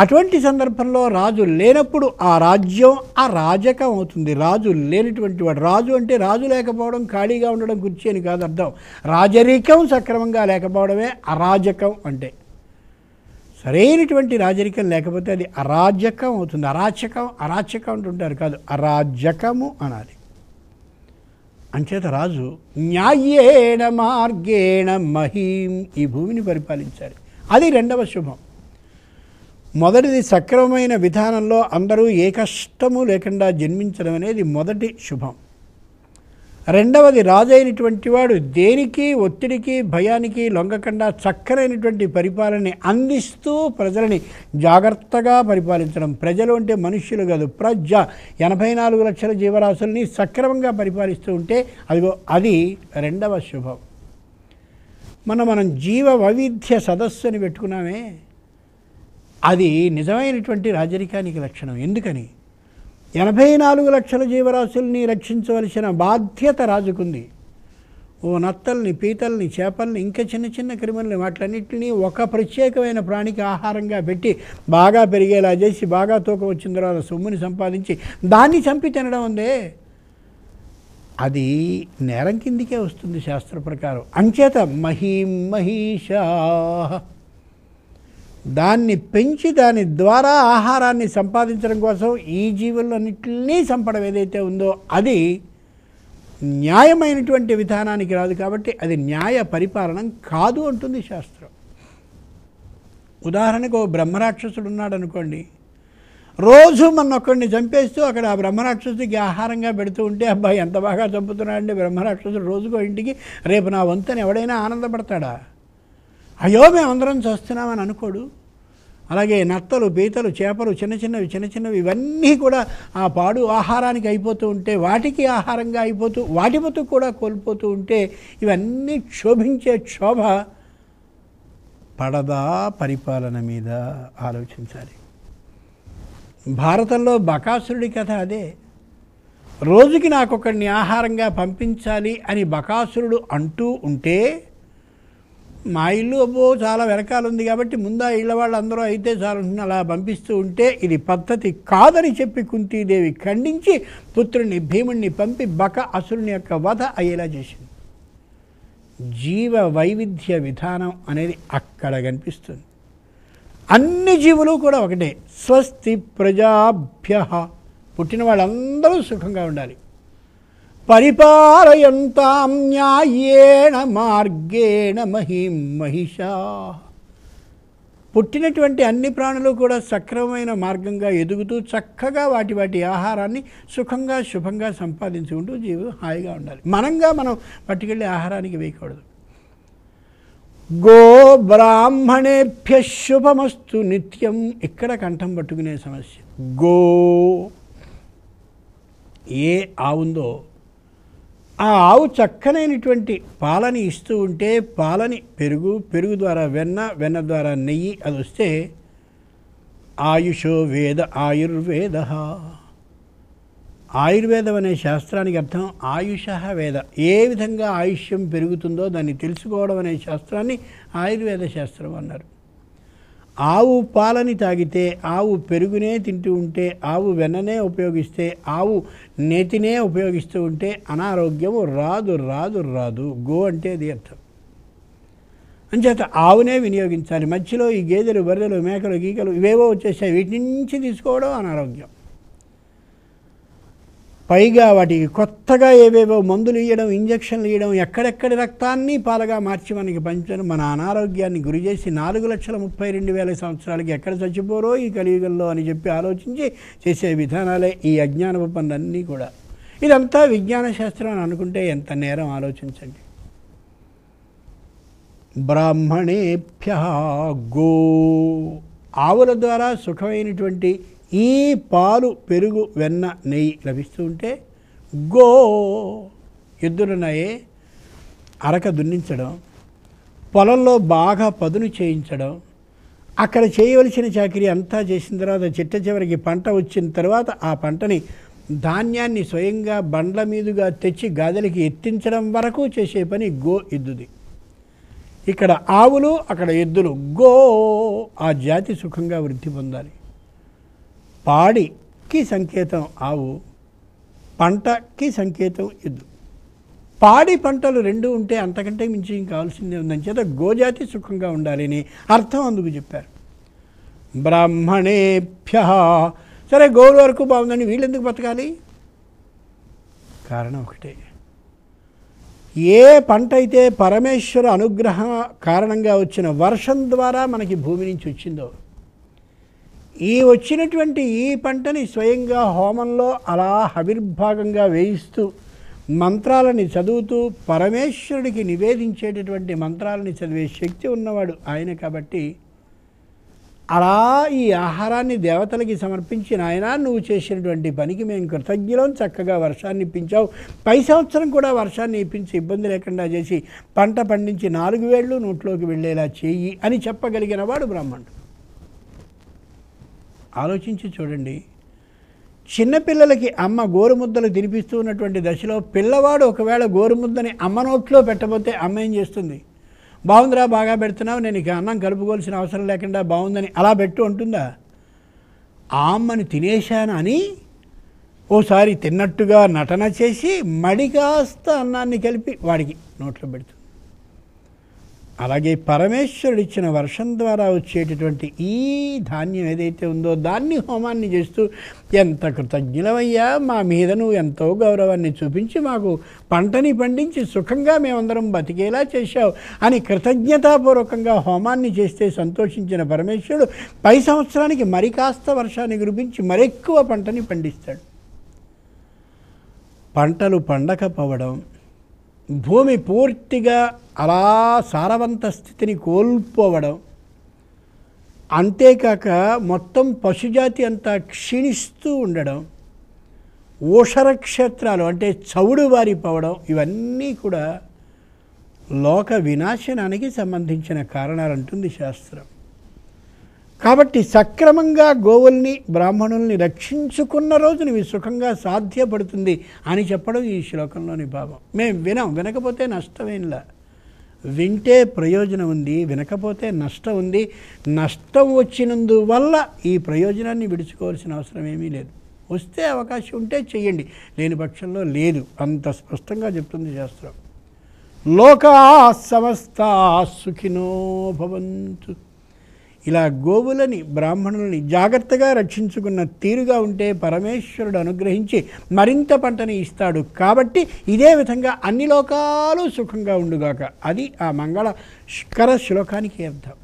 అటువంటి సందర్భంలో రాజు లేనప్పుడు ఆ రాజ్యం అరాజకం అవుతుంది. రాజు లేనటువంటి వాడు, రాజు అంటే రాజు లేకపోవడం, ఖాళీగా ఉండడం, కుర్చీ అని కాదు అర్థం. రాజరికం సక్రమంగా లేకపోవడమే అరాజకం అంటే. సరైనటువంటి రాజరికం లేకపోతే అది అరాజకం అవుతుంది. అరాచకం అంటుంటారు, కాదు అరాజకము అనాలి. అంచేత రాజు న్యాయేణ మార్గేణ మహీం, ఈ భూమిని పరిపాలించాలి. అది రెండవ శుభం. మొదటిది సక్రమమైన విధానంలో అందరూ ఏ కష్టము లేకుండా జన్మించడం అనేది మొదటి శుభం. రెండవది రాజు అయినటువంటి వాడు దేనికి, ఒత్తిడికి, భయానికి లొంగకుండా చక్కనైనటువంటి పరిపాలనని అందిస్తూ ప్రజలని జాగ్రత్తగా పరిపాలించడం. ప్రజలు అంటే మనుష్యులు కాదు, ప్రజ 84 లక్షల జీవరాశుల్ని సక్రమంగా పరిపాలిస్తూ ఉంటే అది రెండవ శుభం. మనం జీవ వైవిధ్య సదస్సు అని పెట్టుకున్నామే, అది నిజమైనటువంటి రాజరికానికి లక్షణం. ఎందుకని 84 లక్షల జీవరాశుల్ని రక్షించవలసిన బాధ్యత రాజుకుంది. నత్తల్ని, పీతల్ని, చేపల్ని, ఇంకా చిన్న చిన్న క్రిములని, వాటిలన్నింటినీ ఒక ప్రత్యేకమైన ప్రాణికి ఆహారంగా పెట్టి బాగా పెరిగేలా చేసి బాగా తూకం వచ్చిన తర్వాత సొమ్ముని సంపాదించి దాన్ని చంపి తినడం ఉందే, అది నేరం కిందికే వస్తుంది శాస్త్ర ప్రకారం. అంచేత మహీషా, దాన్ని పెంచి దాని ద్వారా ఆహారాన్ని సంపాదించడం కోసం ఈ జీవులన్నింటినీ చంపడం ఏదైతే ఉందో అది న్యాయమైనటువంటి విధానానికి రాదు. కాబట్టి అది న్యాయ పరిపాలనం కాదు అంటుంది శాస్త్రం. ఉదాహరణకు బ్రహ్మరాక్షసుడు ఉన్నాడు అనుకోండి, రోజు మనొక్కడిని చంపేస్తూ అక్కడ ఆ బ్రహ్మరాక్షసుడికి ఆహారంగా పెడుతూ ఉంటే అబ్బాయి ఎంత బాగా చంపుతున్నాడండి బ్రహ్మరాక్షసుడు రోజుకో ఇంటికి, రేపు నా వంతని ఎవడైనా ఆనందపడతాడా? అయ్యో మేమందరం చేస్తున్నామని అనుకోడు. అలాగే నత్తలు, పీతలు, చేపలు, చిన్న చిన్నవి ఇవన్నీ కూడా ఆ పాడు ఆహారానికి అయిపోతూ ఉంటే, వాటికి ఆహారంగా అయిపోతూ వాటి బతుకు కూడా కోల్పోతూ ఉంటే ఇవన్నీ క్షోభించే క్షోభ పడదా పరిపాలన మీద? ఆలోచించాలి. భారతంలో బకాసురుడి కథ అదే. రోజుకి నాకొకడిని ఆహారంగా పంపించాలి అని బకాసురుడు అంటూ ఉంటే, మా ఇల్లు చాలా వెనకాల ఉంది కాబట్టి ముందా ఇళ్ళ వాళ్ళు అందరూ అయితే చాలు అలా పంపిస్తూ ఉంటే ఇది పద్ధతి కాదని చెప్పి కుంతీదేవి ఖండించి పుత్రుని భీముణ్ణి పంపి బకాసురుని యొక్క వధ అయ్యేలా చేసింది. జీవ వైవిధ్య విధానం అనేది అక్కడ కనిపిస్తుంది. అన్ని జీవులు కూడా ఒకటే. స్వస్తి ప్రజాభ్యః, పుట్టిన వాళ్ళందరూ సుఖంగా ఉండాలి. పరిపాలయంతాం న్యాయేణ మార్గేణ మహీం మహిషా, పుట్టినటువంటి అన్ని ప్రాణులు కూడా సక్రమమైన మార్గంగా ఎదుగుతూ చక్కగా వాటి ఆహారాన్ని సుఖంగా శుభంగా సంపాదించుకుంటూ జీవులు హాయిగా ఉండాలి. మనం పట్టుకెళ్ళి ఆహారానికి వేయకూడదు. గో బ్రాహ్మణేభ్య శుభమస్తు నిత్యం, ఇక్కడ కంఠం పట్టుకునే సమస్య. గో ఏ ఆవుందో ఆ ఆవు చక్కనైనటువంటి పాలని ఇస్తూ ఉంటే, పాలని పెరుగు ద్వారా వెన్న ద్వారా నెయ్యి అది వస్తే ఆయుషో వేద ఆయుర్వేద. ఆయుర్వేదం అనే శాస్త్రానికి అర్థం ఆయుష వేద. ఏ విధంగా ఆయుష్యం పెరుగుతుందో దాన్ని తెలుసుకోవడం అనే శాస్త్రాన్ని ఆయుర్వేద శాస్త్రం అన్నారు. ఆవు పాలని తాగితే, ఆవు పెరుగునే తింటూ ఉంటే, ఆవు వెన్ననే ఉపయోగిస్తే, ఆవు నేతినే ఉపయోగిస్తూ ఉంటే అనారోగ్యము రాదు. గో అంటే అది అర్థం. అంచేత ఆవునే వినియోగించాలి. మధ్యలో ఈ గేదెలు, బర్రెలు, మేకలు, గీకలు ఇవేవో వచ్చేసాయి, వీటి నుంచి తీసుకోవడం అనారోగ్యం. పైగా వాటికి కొత్తగా ఏవేవో మందులు ఇవ్వడం, ఇంజక్షన్లు ఇవ్వడం, ఎక్కడెక్కడి రక్తాన్ని పాలగా మార్చి మనకి పంచడం, మన అనారోగ్యాన్ని గురి చేసి 4,32,000 సంవత్సరాలకి ఎక్కడ చచ్చిపోరో ఈ కలియుగంలో అని చెప్పి ఆలోచించి చేసే విధానాలే ఈ అజ్ఞానపు పనులన్నీ కూడా. ఇదంతా విజ్ఞాన శాస్త్రం అని అనుకుంటే ఎంత నేరం ఆలోచించండి. బ్రాహ్మణేభ్యః గో, ఆవుల ద్వారా సుఖమైనటువంటి ఈ పాలు, పెరుగు, వెన్న, నెయ్యి లభిస్తూ ఉంటే గో. ఎద్దులున్నాయే, అరక దున్నించడం, పొలంలో బాగా పదును చేయించడం, అక్కడ చేయవలసిన చాకరీ అంతా చేసిన తర్వాత చివరికి పంట వచ్చిన తర్వాత ఆ పంటని ధాన్యాన్ని స్వయంగా బండ్ల మీదుగా తెచ్చి గాదెలకి ఎత్తించడం వరకు చేసే పని గో ఎద్దుది. ఇక్కడ ఆవులు, అక్కడ ఎద్దులు. గో ఆ జాతి సుఖంగా వృద్ధి పొందాలి. పాడికి సంకేతం ఆవు, పంటకి సంకేతం ఎద్దు. పాడి పంటలు రెండు ఉంటే అంతకంటే మించి ఏం కావాల్సిందే ఉందని చేత గోజాతి సుఖంగా ఉండాలి అని అర్థం అందుకు చెప్పారు. బ్రాహ్మణేభ్య, సరే గోవుల వరకు బాగుందండి, వీళ్ళు ఎందుకు బతకాలి? కారణం ఒకటే, ఏ పంట అయితే పరమేశ్వర అనుగ్రహ కారణంగా వచ్చిన వర్షం ద్వారా మనకి భూమి నుంచి వచ్చిందో, ఈ వచ్చినటువంటి ఈ పంటని స్వయంగా హోమంలో అలా హవిర్భాగంగా వేయిస్తూ మంత్రాలని చదువుతూ పరమేశ్వరుడికి నివేదించేటటువంటి మంత్రాలని చదివే శక్తి ఉన్నవాడు ఆయన. కాబట్టి అలా ఈ ఆహారాన్ని దేవతలకి సమర్పించిన ఆయన, నువ్వు చేసినటువంటి పనికి మేము కృతజ్ఞులం, చక్కగా వర్షాన్ని ఇప్పించావు, పై సంవత్సరం కూడా వర్షాన్ని ఇప్పించి ఇబ్బంది లేకుండా చేసి పంట పండించి 4 వేళ్ళు నోట్లోకి వెళ్ళేలా చేయి అని చెప్పగలిగిన వాడు బ్రాహ్మణుడు. ఆలోచించి చూడండి, చిన్నపిల్లలకి అమ్మ గోరుముద్దలు తినిపిస్తూ ఉన్నటువంటి దశలో పిల్లవాడు ఒకవేళ గోరుముద్దని అమ్మ నోట్లో పెట్టబోతే అమ్మ ఏం చేస్తుంది? బాగుందిరా, బాగా పెడుతున్నావు, నేను ఇక అన్నం కలుపుకోవాల్సిన అవసరం లేకుండా బాగుందని అలా పెట్టు అంటుందా? ఆ అమ్మని తినేశాను అని ఓసారి తిన్నట్టుగా నటన చేసి మడి కాస్త అన్నాన్ని కలిపి వాడికి నోట్లో పెడుతుంది. అలాగే పరమేశ్వరుడు ఇచ్చిన వర్షం ద్వారా వచ్చేటటువంటి ఈ ధాన్యం ఏదైతే ఉందో దాన్ని హోమాన్ని చేస్తూ, ఎంత కృతజ్ఞులమయ్యా, మా మీద నువ్వు ఎంతో గౌరవాన్ని చూపించి మాకు పంటని పండించి సుఖంగా మేమందరం బతికేలా చేశావు అని కృతజ్ఞతాపూర్వకంగా హోమాన్ని చేస్తే సంతోషించిన పరమేశ్వరుడు పై సంవత్సరానికి మరి కాస్త వర్షాన్ని కురిపించి మరెక్కువ పంటని పండిస్తాడు. పంటలు పండకపోవడం, భూమి పూర్తిగా అలా సారవంత స్థితిని కోల్పోవడం, అంతేకాక మొత్తం పశుజాతి అంతా క్షీణిస్తూ ఉండడం, ఊషర క్షేత్రాలు అంటే చవుడు వారిపోవడం, ఇవన్నీ కూడా లోక వినాశనానికి సంబంధించిన కారణాలంటుంది శాస్త్రం. కాబట్టి సక్రమంగా గోవుల్ని బ్రాహ్మణుల్ని రక్షించుకున్న రోజు నువ్వు సుఖంగా సాధ్యపడుతుంది అని చెప్పడం ఈ శ్లోకంలోని భావం. మేము వినకపోతే నష్టమేంలా, వింటే ప్రయోజనం ఉంది, వినకపోతే నష్టం ఉంది. నష్టం వచ్చినందువల్ల ఈ ప్రయోజనాన్ని విడుచుకోవాల్సిన అవసరం ఏమీ లేదు. వస్తే అవకాశం ఉంటే చెయ్యండి, లేని పక్షంలో లేదు. అంత స్పష్టంగా చెప్తుంది శాస్త్రం. లోకా సమస్తా సుఖినో భవంతు. ఇలా గోవులని బ్రాహ్మణులని జాగ్రత్తగా రక్షించుకున్న తీరుగా ఉంటే పరమేశ్వరుడు అనుగ్రహించి మరింత పంటని ఇస్తాడు. కాబట్టి ఇదే విధంగా అన్ని లోకాలు సుఖంగా ఉండుగాక. అది ఆ మంగళకర శ్లోకానికి అర్థం.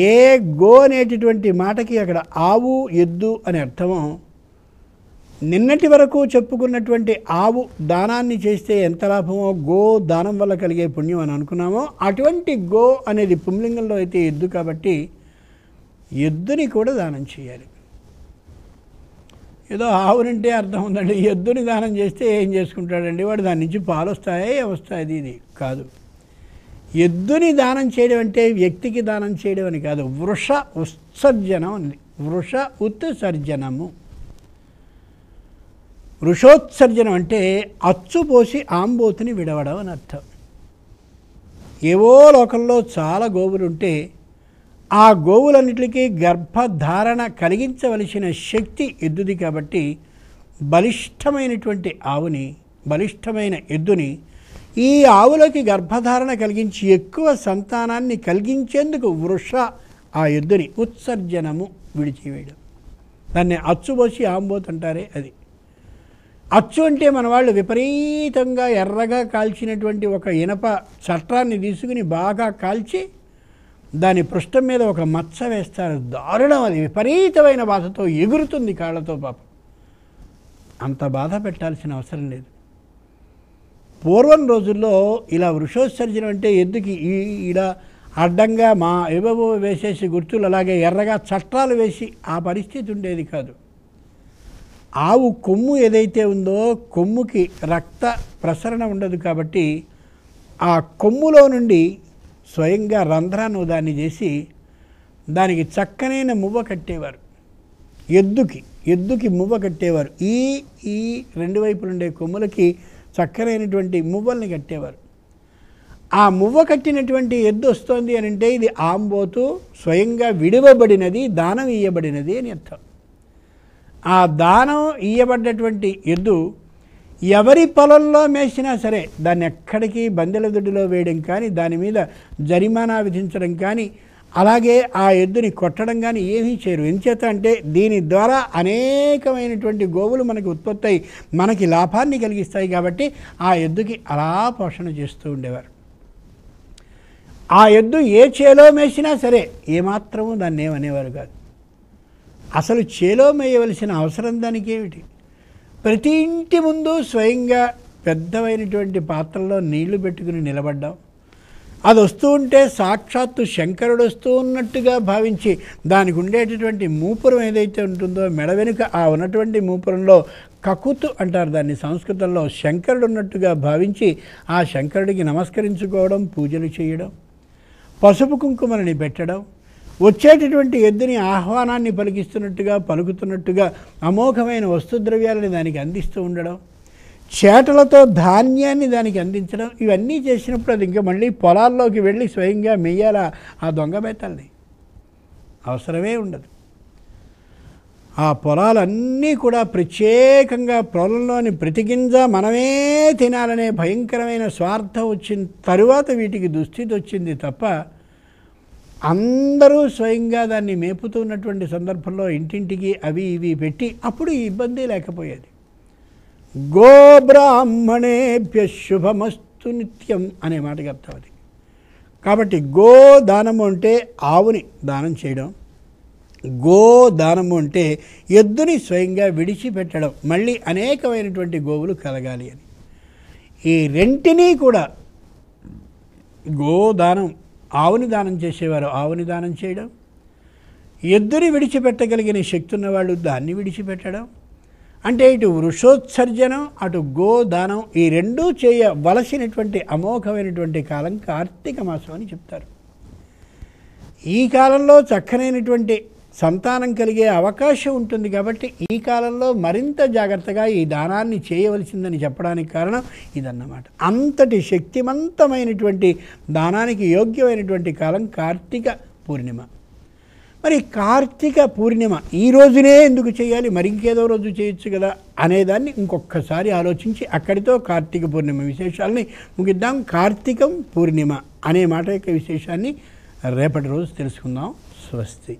ఏ గో అనేటటువంటి మాటకి అక్కడ ఆవు, ఎద్దు అని అర్థమో, నిన్నటి వరకు చెప్పుకున్నటువంటి ఆవు దానాన్ని చేస్తే ఎంత లాభమో గో దానం వల్ల కలిగే పుణ్యం అని అనుకున్నామో, అటువంటి గో అనేది పుంలింగంలో అయితే ఎద్దు, కాబట్టి ఎద్దుని కూడా దానం చేయాలి. ఏదో ఆవునంటే అర్థం ఉందండి, ఎద్దుని దానం చేస్తే ఏం చేసుకుంటాడండి వాడు, దాని నుంచి పాలు వస్తాయే వస్తాయి, ఇది కాదు. ఎద్దుని దానం చేయడం అంటే వ్యక్తికి దానం చేయడం అని కాదు, వృష ఉత్సర్జనం ఉంది. వృష ఉత్సర్జనము, వృషోత్సర్జనం అంటే అచ్చు పోసి ఆంబోతుని విడవడం అని అర్థం. ఏవో లోకంలో చాలా గోవులు ఉంటే ఆ గోవులన్నిటికీ గర్భధారణ కలిగించవలసిన శక్తి ఎద్దుది. కాబట్టి బలిష్టమైనటువంటి ఆవుని, బలిష్టమైన ఎద్దుని ఈ ఆవులకి గర్భధారణ కలిగించి ఎక్కువ సంతానాన్ని కలిగించేందుకు వృష ఆ ఎద్దుని ఉత్సర్జనము విడిచివేయడం, దాన్ని అచ్చుపోసి ఆంబోతు అంటారే అది. అచ్చు అంటే మన వాళ్ళు విపరీతంగా ఎర్రగా కాల్చినటువంటి ఒక ఇనప చట్రాన్ని తీసుకుని బాగా కాల్చి దాని పృష్ఠం మీద ఒక మచ్చ వేస్తారు. దారుణం, అది విపరీతమైన బాధతో ఎగురుతుంది కాళ్ళతో. పాపం అంత బాధ పెట్టాల్సిన అవసరం లేదు. పూర్వం రోజుల్లో ఇలా వృషోత్సర్జనం అంటే ఎద్దుకి ఇలా అడ్డంగా ఏవేవో వేసేసి గుర్తులు అలాగే ఎర్రగా చట్రాలు వేసి ఆ పరిస్థితి ఉండేది కాదు. ఆవు కొమ్ము ఏదైతే ఉందో కొమ్ముకి రక్త ప్రసరణ ఉండదు. కాబట్టి ఆ కొమ్ములో నుండి స్వయంగా రంధ్రాన్ని దాన్ని చేసి దానికి చక్కనైన మువ్వ కట్టేవారు. ఎద్దుకి మువ్వ కట్టేవారు. ఈ రెండు వైపులు ఉండే కొమ్ములకి చక్కనైనటువంటి మువ్వల్ని కట్టేవారు. ఆ మువ్వ కట్టినటువంటి ఎద్దు వస్తోంది అని అంటే ఇది ఆంబోతు స్వయంగా విడివబడినది, దానం ఇయ్యబడినది అని అర్థం. ఆ దానం ఇయ్యబడ్డటువంటి ఎద్దు ఎవరి పొలంలో మేసినా సరే దాన్ని ఎక్కడికి బందెల దొడ్డిలో వేయడం కానీ, దాని మీద జరిమానా విధించడం కానీ, అలాగే ఆ ఎద్దుని కొట్టడం కానీ ఏమీ చేయరు. ఎంచేత అంటే దీని ద్వారా అనేకమైనటువంటి గోవులు మనకి ఉత్పత్తి అయి మనకి లాభాన్ని కలిగిస్తాయి కాబట్టి ఆ ఎద్దుకి అలా పోషణ చేస్తూ ఉండేవారు. ఆ ఎద్దు ఏ చేలో మేసినా సరే ఏమాత్రము దాన్ని ఏమనేవారు కాదు. అసలు చేలో మేయవలసిన అవసరం దానికి ఏమిటి? ప్రతి ఇంటి ముందు స్వయంగా పెద్దవైనటువంటి పాత్రలో నీళ్లు పెట్టుకుని నిలబడ్డాం. అది వస్తూ ఉంటే సాక్షాత్తు శంకరుడు వస్తూ ఉన్నట్టుగా భావించి దానికి ఉండేటటువంటి మూపురం ఏదైతే ఉంటుందో మెడ వెనుక ఆ ఉన్నటువంటి మూపురంలో కకుతు అంటారు దాన్ని సంస్కృతంలో, శంకరుడు ఉన్నట్టుగా భావించి ఆ శంకరుడికి నమస్కరించుకోవడం, పూజలు చేయడం, పసుపు కుంకుమలని పెట్టడం, వచ్చేటటువంటి ఎద్దుని ఆహ్వానాన్ని పలుకుతున్నట్టుగా అమోఘమైన వస్తుద్రవ్యాలని దానికి అందిస్తూ ఉండడం, చేటలతో ధాన్యాన్ని దానికి అందించడం, ఇవన్నీ చేసినప్పుడు అది ఇంకా మళ్ళీ పొలాల్లోకి వెళ్ళి స్వయంగా మెయ్యాల ఆ దొంగ బేతల్ని, అవసరమే ఉండదు. ఆ పొలాలన్నీ కూడా ప్రత్యేకంగా పొలంలోని ప్రతి గింజ మనమే తినాలనే భయంకరమైన స్వార్థం వచ్చిన తరువాత వీటికి దుస్థితి వచ్చింది తప్ప అందరూ స్వయంగా దాన్ని మేపుతున్నటువంటి సందర్భంలో ఇంటింటికి అవి ఇవి పెట్టి అప్పుడు ఈ ఇబ్బంది లేకపోయేది. గోబ్రాహ్మణేభ్య శుభమస్తు నిత్యం అనే మాటకి అర్థం అది. కాబట్టి గో దానము అంటే ఆవుని దానం చేయడం, గో దానము అంటే ఎద్దుని స్వయంగా విడిచిపెట్టడం, మళ్ళీ అనేకమైనటువంటి గోవులు కలగాలి అని. ఈ రెంటినీ కూడా గోదానం, ఆవుని దానం చేసేవారు ఆవుని దానం చేయడం, ఎద్దుని విడిచిపెట్టగలిగిన శక్తి ఉన్నవాళ్ళు దాన్ని విడిచిపెట్టడం, అంటే ఇటు వృషోత్సర్జనం అటు గోదానం ఈ రెండూ చేయవలసినటువంటి అమోఘమైనటువంటి కాలం కార్తీక మాసం అని చెప్తారు. ఈ కాలంలో చక్కనైనటువంటి సంతానం కలిగే అవకాశం ఉంటుంది కాబట్టి ఈ కాలంలో మరింత జాగ్రత్తగా ఈ దానాన్ని చేయవలసిందని చెప్పడానికి కారణం ఇదన్నమాట. అంతటి శక్తివంతమైనటువంటి దానానికి యోగ్యమైనటువంటి కాలం కార్తీక పూర్ణిమ. మరి కార్తీక పూర్ణిమ ఈ రోజునే ఎందుకు చేయాలి, మరి ఇంకేదో రోజు చేయొచ్చు కదా అనేదాన్ని ఇంకొకసారి ఆలోచించి అక్కడితో కార్తీక పూర్ణిమ విశేషాలని ముగిద్దాం. కార్తీకం పూర్ణిమ అనే మాట యొక్క విశేషాన్ని రేపటి రోజు తెలుసుకుందాం. స్వస్తి.